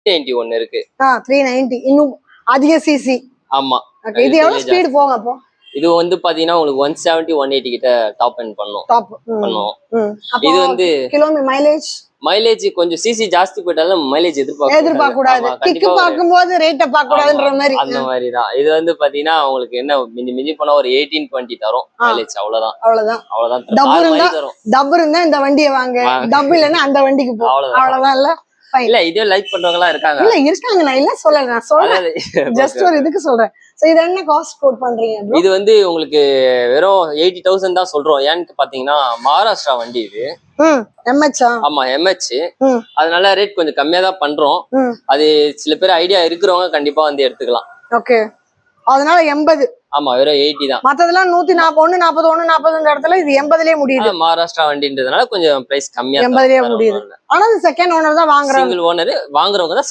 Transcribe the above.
390 ஒன்னு இருக்கு. 390 இன்னும் அதிக சிசி. ஆமா. இது எவ்வளவு ஸ்பீட் போங்க அப்போ? இது வந்து பாத்தீங்கன்னா உங்களுக்கு 170 180 கிட்ட டாப் எண்ட் பண்ணுவோம். இது கிலோமீட்டர் மைலேஜ் கொஞ்சம் சிசி ஜாஸ்தி போயிட்டாலும் மைலேஜ் எதிர்பார்க்க கூடாது. கிக் பாக்கும்போது ரேட்ட பார்க்க கூடாதுன்ற மாதிரி அந்த மாதிரி தான். இது வந்து பாத்தீங்கன்னா உங்களுக்கு என்ன மிஞ்சி போனா ஒரு 18 20 தரும் மைலேஜ். அவ்வளவுதான். டபுள் இருந்தா இந்த வண்டியை வாங்க, டபுள் இல்லைன்னா அந்த வண்டிக்கு போ. அவ்வளவுதான். இல்ல இதே லைக் பண்றவங்களா இருக்காங்க. நான் இல்ல சொல்லல, நான் சொல்றேன் ஜஸ்ட் ஒரு இதுக்கு சொல்றேன். சோ இது என்ன காஸ்ட் கோட் பண்றீங்க bro? இது வந்து உங்களுக்கு வெறும் 80,000 தான் சொல்றோம். ஏன்னு பாத்தீங்கன்னா மகாராஷ்டிரா வண்டி இது. MH. ஆமா MH. அதனால ரேட் கொஞ்சம் கம்மியா தான் பண்றோம். அது சில பேர் ஐடியா இருக்கிறவங்க கண்டிப்பா வந்து எடுத்துக்கலாம். ஓகே. அதனால 80. ஆமா வெறும் 80 தான். மத்ததெல்லாம் 140 140 இடத்துல இது 80லயே முடியுது. மகாராஷ்டிரா வண்டின்றதுனால கொஞ்சம் பிரைஸ் கம்மியா 80லயே முடியுது. ஆனா செகண்ட் ஓனர் தான் வாங்குறாங்க. சிங்கிள் ஓனர் வாங்குறவங்க தான்